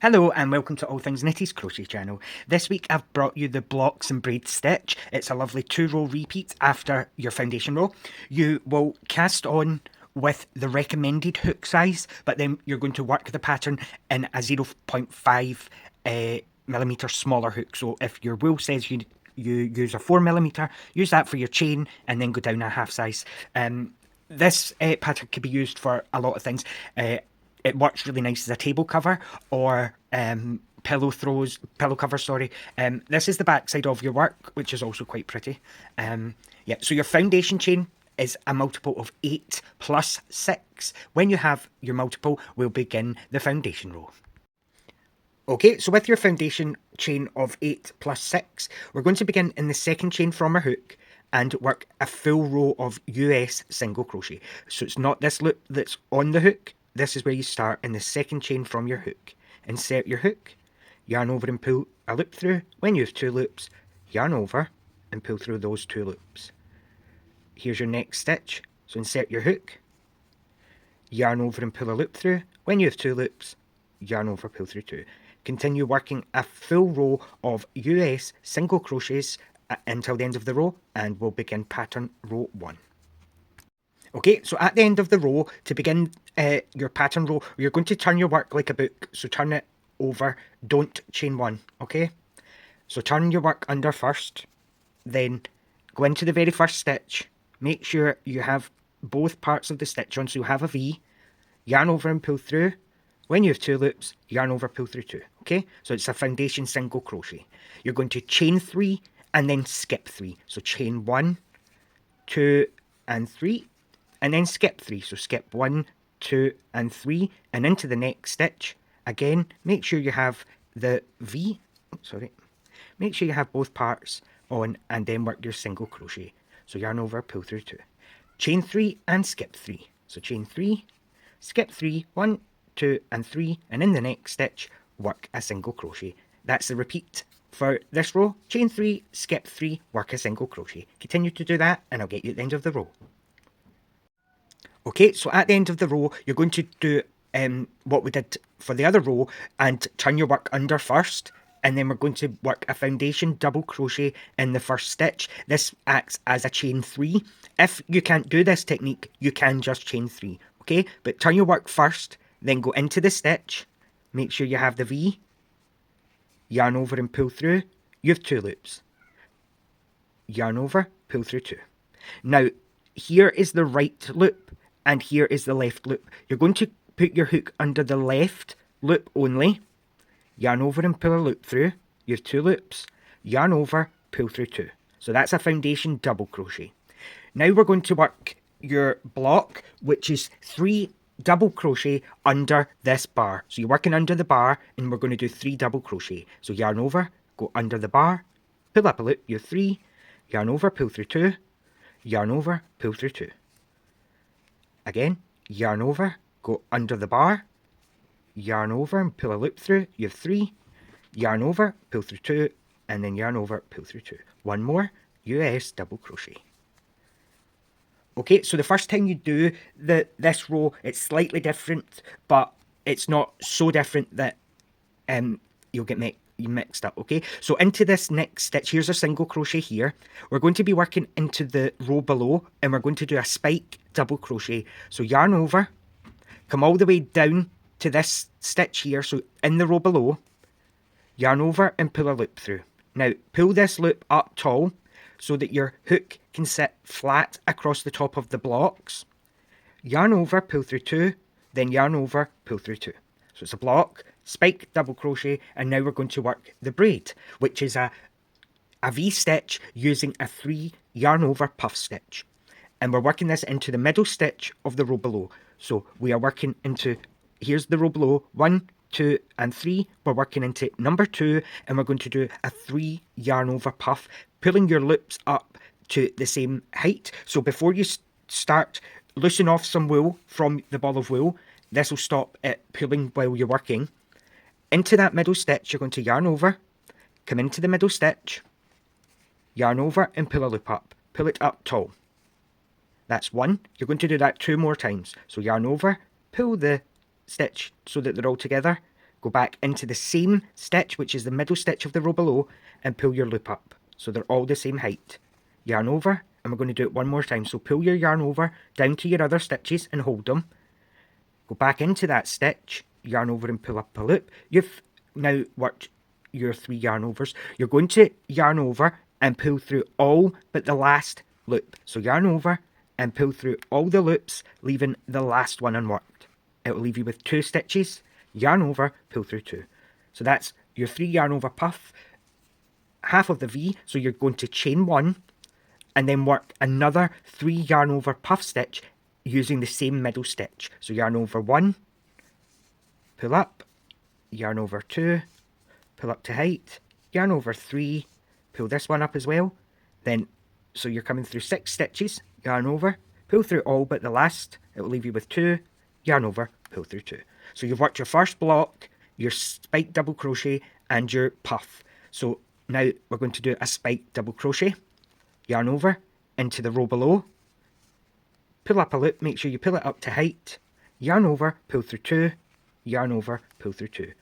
Hello and welcome to All Things Nitty's Crochet channel. This week I've brought you the Blocks and Braid stitch. It's a lovely 2-row repeat after your foundation row. You will cast on with the recommended hook size, but then you're going to work the pattern in a 0.5 millimeter smaller hook. So if your wool says you use a 4mm, use that for your chain and then go down a half size. This pattern could be used for a lot of things. It works really nice as a table cover or pillow cover, sorry. This is the back side of your work, which is also quite pretty. Yeah, so your foundation chain is a multiple of 8 plus 6. When you have your multiple, we'll begin the foundation row. Okay, so with your foundation chain of 8 plus 6, we're going to begin in the second chain from our hook and work a full row of US single crochet. So it's not this loop that's on the hook. This is where you start in the second chain from your hook. Insert your hook, yarn over and pull a loop through. When you have 2 loops, yarn over and pull through those 2 loops. Here's your next stitch. So insert your hook, yarn over and pull a loop through. When you have 2 loops, yarn over, pull through 2. Continue working a full row of US single crochets until the end of the row, and we'll begin pattern row 1. Okay, so at the end of the row, to begin your pattern row, you're going to turn your work like a book. So turn it over, don't chain 1, okay? So turn your work under first, then go into the very first stitch. Make sure you have both parts of the stitch on, so you have a V. Yarn over and pull through. When you have 2 loops, yarn over, pull through 2, okay? So it's a foundation single crochet. You're going to chain 3 and then skip 3. So chain 1, 2, and 3. And then skip 3, so skip 1, 2, and 3, and into the next stitch. Again, make sure you have the V, make sure you have both parts on, and then work your single crochet. So yarn over, pull through 2. Chain 3 and skip 3. So chain 3, skip 3, 1, 2, and 3, and in the next stitch, work a single crochet. That's the repeat for this row. Chain 3, skip 3, work a single crochet. Continue to do that, and I'll get you at the end of the row. Okay, so at the end of the row, you're going to do what we did for the other row and turn your work under first, and then we're going to work a foundation double crochet in the first stitch. This acts as a chain 3. If you can't do this technique, you can just chain 3, okay? But turn your work first, then go into the stitch, make sure you have the V, yarn over and pull through. You have 2 loops. Yarn over, pull through 2. Now, here is the right loop, and here is the left loop. You're going to put your hook under the left loop only. Yarn over and pull a loop through. You have 2 loops. Yarn over, pull through 2. So that's a foundation double crochet. Now we're going to work your block, which is 3 double crochet under this bar. So you're working under the bar, and we're going to do 3 double crochet. So yarn over, go under the bar, pull up a loop, you have 3, yarn over, pull through 2, yarn over, pull through 2. Again, yarn over, go under the bar, yarn over and pull a loop through, you have 3, yarn over, pull through 2, and then yarn over, pull through 2. One more, US double crochet. Okay, so the first time you do this row, it's slightly different, but it's not so different that you'll get mixed up, okay? So into this next stitch, here's a single crochet here. We're going to be working into the row below, and we're going to do a spike double crochet. So yarn over, come all the way down to this stitch here, so in the row below, yarn over and pull a loop through. Now, pull this loop up tall so that your hook can sit flat across the top of the blocks. Yarn over, pull through 2, then yarn over, pull through 2. So it's a block, spike, double crochet, and now we're going to work the braid, which is a V-stitch using a 3 yarn over puff stitch. And we're working this into the middle stitch of the row below. So we are working into, here's the row below, 1, 2, and 3. We're working into number 2, and we're going to do a 3 yarn over puff, pulling your loops up to the same height. So before you start, loosen off some wool from the ball of wool. This will stop it pulling while you're working. Into that middle stitch, you're going to yarn over, come into the middle stitch, yarn over and pull a loop up. Pull it up tall. That's 1. You're going to do that 2 more times. So yarn over, pull the stitch so that they're all together, go back into the same stitch, which is the middle stitch of the row below, and pull your loop up. So they're all the same height. Yarn over, and we're going to do it one more time. So pull your yarn over down to your other stitches and hold them. Go back into that stitch, yarn over and pull up a loop. You've now worked your 3 yarn overs. You're going to yarn over and pull through all but the last loop. So yarn over and pull through all the loops, leaving the last one unworked. It will leave you with 2 stitches. Yarn over, pull through 2. So that's your 3 yarn over puff, half of the V. So you're going to chain 1 and then work another 3 yarn over puff stitch using the same middle stitch. So yarn over 1, pull up, yarn over 2, pull up to height, yarn over 3, pull this one up as well. Then, so you're coming through 6 stitches, yarn over, pull through all but the last. It will leave you with 2, yarn over, pull through 2. So you've worked your first block, your spiked double crochet, and your puff. So now we're going to do a spiked double crochet. Yarn over into the row below, pull up a loop, make sure you pull it up to height, yarn over, pull through 2, yarn over, pull through 2.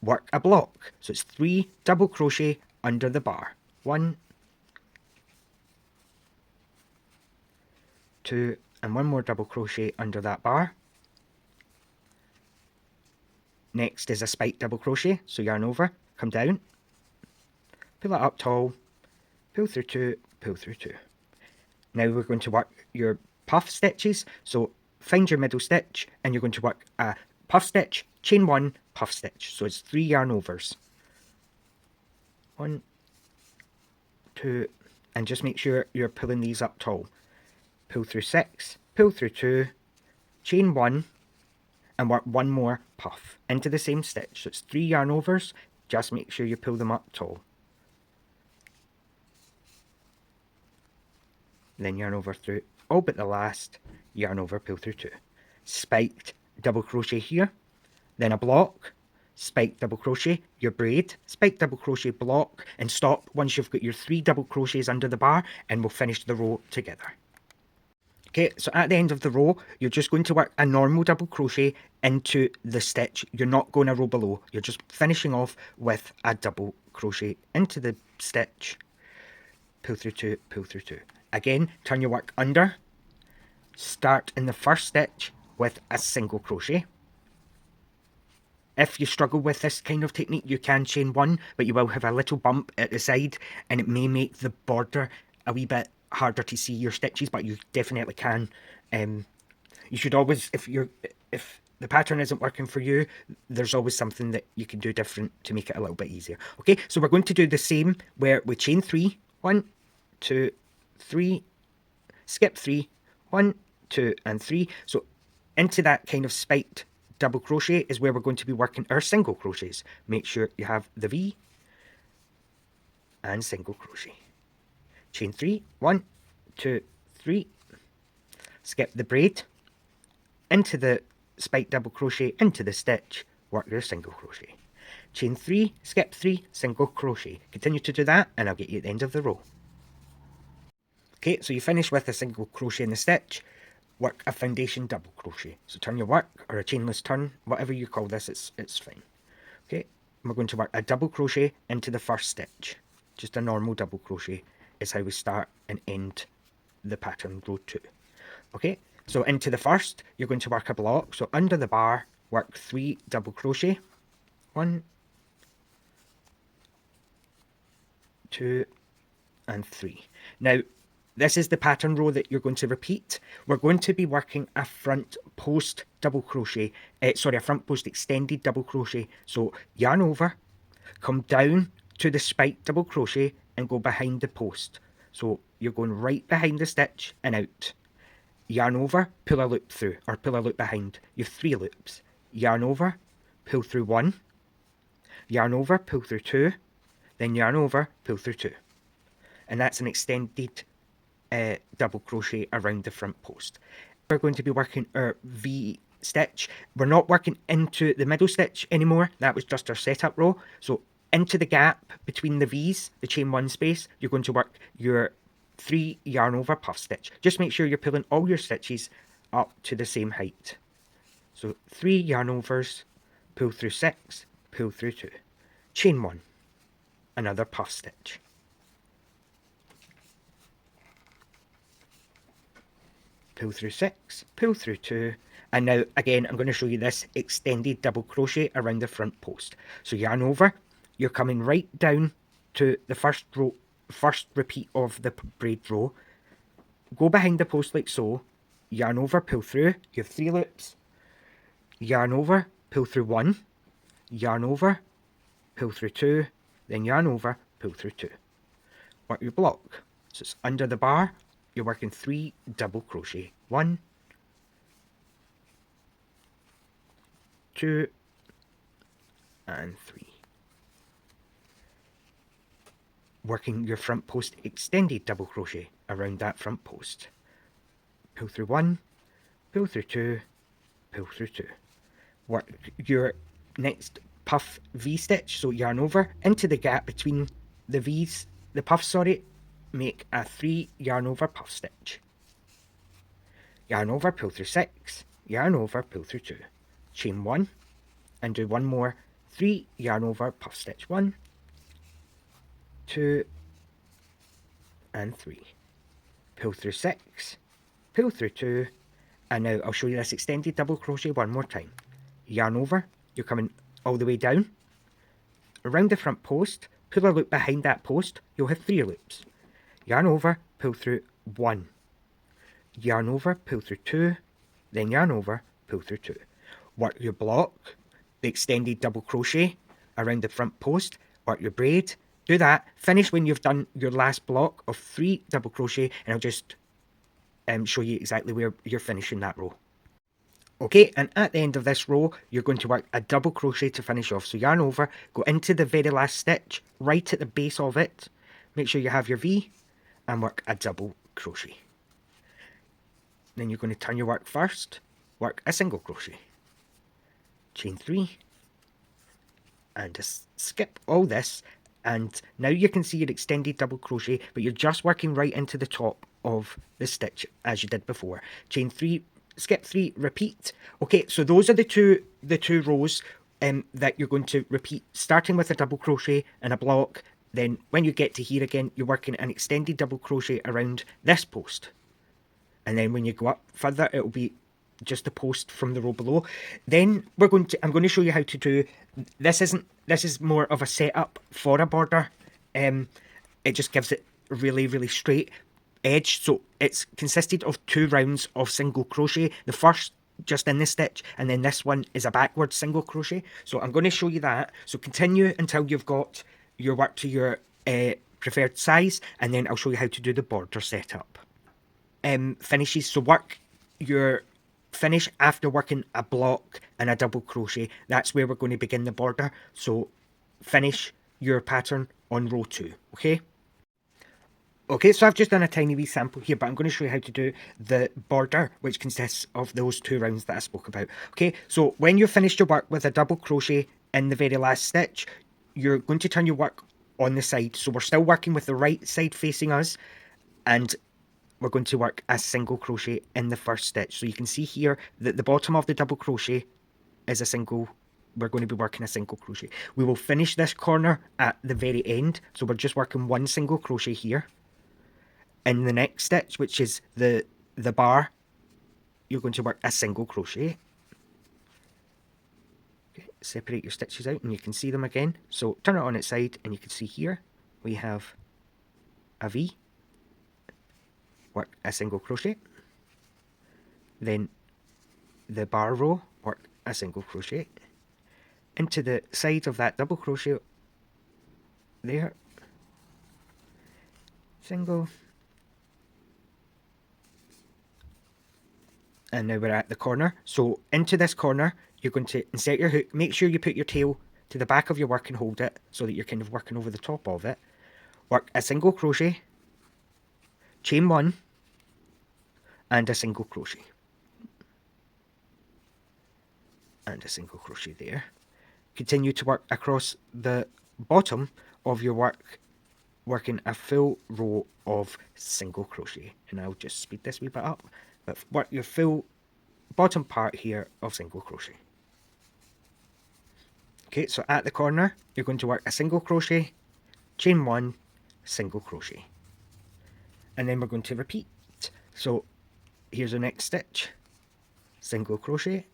Work a block. So it's 3 double crochet under the bar. 1, 2, and 1 more double crochet under that bar. Next is a spiked double crochet, so yarn over, come down, pull it up tall, pull through 2, pull through 2. Now we're going to work your puff stitches, so find your middle stitch and you're going to work a puff stitch, chain 1, puff stitch. So it's 3 yarn overs. 1, 2, and just make sure you're pulling these up tall. Pull through 6, pull through 2, chain 1, and work 1 more puff into the same stitch. So it's 3 yarn overs, just make sure you pull them up tall. Then yarn over through all but the last, yarn over, pull through 2. Spiked double crochet here, then a block, spiked double crochet, your braid, spiked double crochet, block, and stop once you've got your 3 double crochets under the bar, and we'll finish the row together. Okay, so at the end of the row, you're just going to work a normal double crochet into the stitch. You're not going a row below. You're just finishing off with a double crochet into the stitch. Pull through 2, pull through 2. Again, turn your work under. Start in the first stitch with a single crochet. If you struggle with this kind of technique, you can chain 1, but you will have a little bump at the side, and it may make the border a wee bit harder to see your stitches, but you definitely can. You should always, if the pattern isn't working for you, there's always something that you can do different to make it a little bit easier. Okay, so we're going to do the same where we chain 3, 1, 2, 3, skip 3, 1, 2, and 3. So into that kind of spiked double crochet is where we're going to be working our single crochets. Make sure you have the V and single crochet. Chain 3, 1, 2, 3, skip the braid, into the spiked double crochet, into the stitch, work your single crochet. Chain 3, skip 3, single crochet. Continue to do that and I'll get you at the end of the row. Okay, so you finish with a single crochet in the stitch, work a foundation double crochet. So turn your work, or a chainless turn, whatever you call this, it's fine. Okay, we're going to work a double crochet into the first stitch. Just a normal double crochet is how we start and end the pattern row 2. Okay, so into the first, you're going to work a block. So under the bar, work 3 double crochet. 1, 2, and 3. Now, this is the pattern row that you're going to repeat. We're going to be working a front post double crochet, a front post extended double crochet. So yarn over, come down to the spiked double crochet and go behind the post. So you're going right behind the stitch and out. Yarn over, pull a loop through, or pull a loop behind. You have 3 loops. Yarn over, pull through 1. Yarn over, pull through 2. Then yarn over, pull through 2. And that's an extended double crochet around the front post. We're going to be working our V stitch. We're not working into the middle stitch anymore. That was just our setup row. So into the gap between the V's, the chain 1 space, you're going to work your 3 yarn over puff stitch. Just make sure you're pulling all your stitches up to the same height. So 3 yarn overs, pull through 6, pull through 2, chain 1, another puff stitch, pull through 6, pull through 2, and now again I'm going to show you this extended double crochet around the front post. So yarn over, you're coming right down to the first repeat of the braid row, go behind the post like so, yarn over, pull through, you have 3 loops, yarn over, pull through 1, yarn over, pull through 2, then yarn over, pull through 2. Work your block. So it's under the bar, you're working 3 double crochet. 1, 2, and 3. Working your front post extended double crochet around that front post. Pull through 1, pull through 2, pull through 2. Work your next puff V stitch, so yarn over into the gap between the V's, the puffs, sorry, make a 3 yarn over puff stitch. Yarn over, pull through 6, yarn over, pull through 2, chain 1, and do one more 3 yarn over puff stitch. 1, 2, and 3. Pull through 6, pull through 2, and now I'll show you this extended double crochet one more time. Yarn over, you're coming all the way down, around the front post, pull a loop behind that post, you'll have 3 loops. Yarn over, pull through 1, yarn over, pull through 2, then yarn over, pull through 2. Work your block, the extended double crochet around the front post, work your braid, do that, finish when you've done your last block of 3 double crochet, and I'll just show you exactly where you're finishing that row. Okay, and at the end of this row, you're going to work a double crochet to finish off. So yarn over, go into the very last stitch, right at the base of it, make sure you have your V, and work a double crochet. Then you're going to turn your work first, work a single crochet, chain 3, and just skip all this, and now you can see your extended double crochet, but you're just working right into the top of the stitch as you did before. Chain 3, skip 3, repeat. Okay, so those are the two rows that you're going to repeat, starting with a double crochet and a block. Then when you get to here again, you're working an extended double crochet around this post, and then when you go up further, it'll be just a post from the row below. Then I'm going to show you how to do this. This is more of a setup for a border. It just gives it really, really straight edge. So it's consisted of 2 rounds of single crochet. The first just in the stitch, and then this one is a backward single crochet. So I'm going to show you that. So continue until you've got your work to your preferred size, and then I'll show you how to do the border setup. Finishes. So work your finish after working a block and a double crochet. That's where we're going to begin the border. So finish your pattern on row 2. Okay, so I've just done a tiny wee sample here, but I'm going to show you how to do the border, which consists of those 2 rounds that I spoke about. Okay, so when you've finished your work with a double crochet in the very last stitch, you're going to turn your work on the side. So we're still working with the right side facing us, and we're going to work a single crochet in the first stitch. So you can see here that the bottom of the double crochet is a single. We're going to be working a single crochet. We will finish this corner at the very end. So we're just working 1 single crochet here. In the next stitch, which is the bar, you're going to work a single crochet. Okay, separate your stitches out and you can see them again. So turn it on its side and you can see here we have a V. Work a single crochet, then the bar row, work a single crochet, into the side of that double crochet there, single, and now we're at the corner. So into this corner, you're going to insert your hook, make sure you put your tail to the back of your work and hold it so that you're kind of working over the top of it. Work a single crochet, chain 1, and a single crochet, and a single crochet there. Continue to work across the bottom of your work, working a full row of single crochet. And I'll just speed this wee bit up, but work your full bottom part here of single crochet. Okay, so at the corner, you're going to work a single crochet, chain 1, single crochet. And then we're going to repeat. So here's the next stitch, single crochet,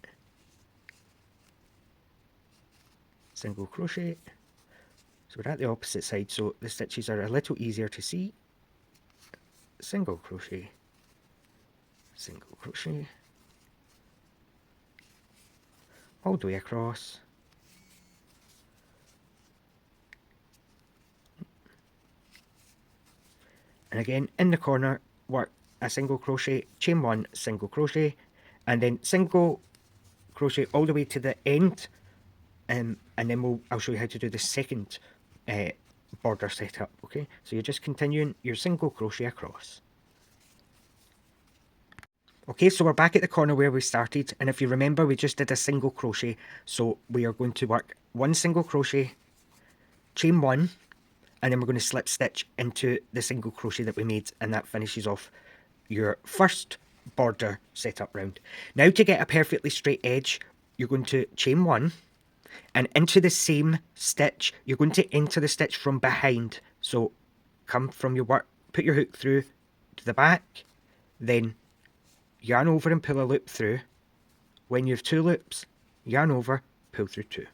single crochet. So we're at the opposite side, so the stitches are a little easier to see. Single crochet, single crochet, all the way across. And again, in the corner, work a single crochet, chain 1, single crochet, and then single crochet all the way to the end, and then I'll show you how to do the second border setup. Okay, so you're just continuing your single crochet across. Okay, so we're back at the corner where we started, and if you remember, we just did a single crochet, so we are going to work 1 single crochet, chain 1, and then we're going to slip stitch into the single crochet that we made, and that finishes off your first border setup round. Now, to get a perfectly straight edge, you're going to chain 1, and into the same stitch, you're going to enter the stitch from behind. So come from your work, put your hook through to the back, then yarn over and pull a loop through. When you have 2 loops, yarn over, pull through 2.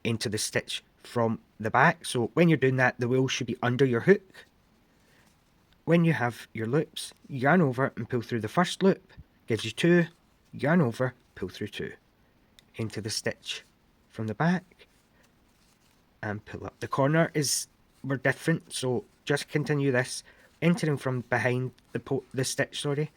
Into the stitch from the back. So when you're doing that, the wool should be under your hook. When you have your loops, yarn over and pull through the first loop. Gives you 2, yarn over, pull through 2. Into the stitch from the back and pull up. The corner were different, so just continue this, entering from behind the stitch, sorry.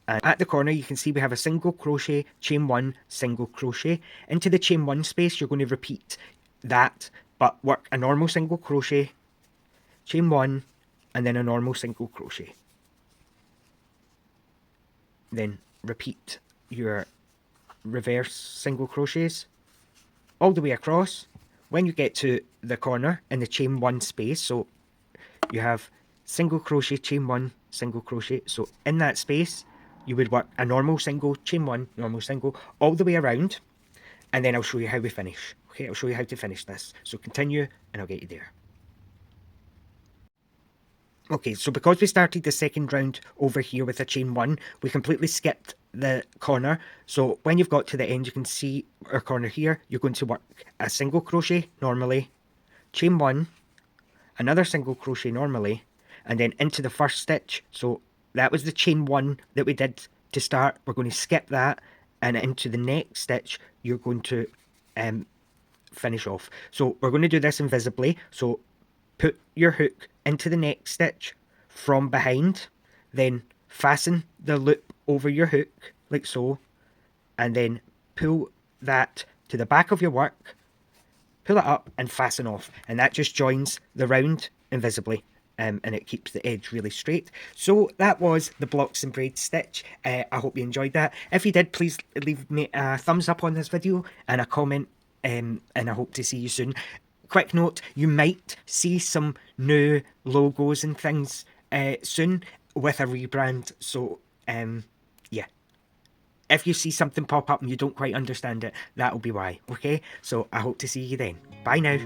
And at the corner, you can see we have a single crochet, chain 1, single crochet. Into the chain 1 space, you're going to repeat that, but work a normal single crochet, chain 1, and then a normal single crochet. Then repeat your reverse single crochets all the way across. When you get to the corner in the chain 1 space, so you have single crochet, chain 1, single crochet, so in that space you would work a normal single, chain 1, normal single, all the way around, and then I'll show you how we finish. Okay, I'll show you how to finish this, so continue and I'll get you there. Okay, so because we started the second round over here with a chain 1, we completely skipped the corner. So when you've got to the end, you can see our corner here. You're going to work a single crochet normally, chain 1, another single crochet normally, and then into the first stitch. So that was the chain 1 that we did to start. We're going to skip that, and into the next stitch, you're going to finish off. So we're going to do this invisibly. So put your hook into the next stitch from behind, then fasten the loop over your hook like so, and then pull that to the back of your work, pull it up and fasten off, and that just joins the round invisibly, and it keeps the edge really straight. So that was the blocks and braids stitch. I hope you enjoyed that. If you did, please leave me a thumbs up on this video and a comment, and I hope to see you soon. Quick note, you might see some new logos and things soon with a rebrand, so yeah. If you see something pop up and you don't quite understand it, that'll be why, okay? So I hope to see you then. Bye now.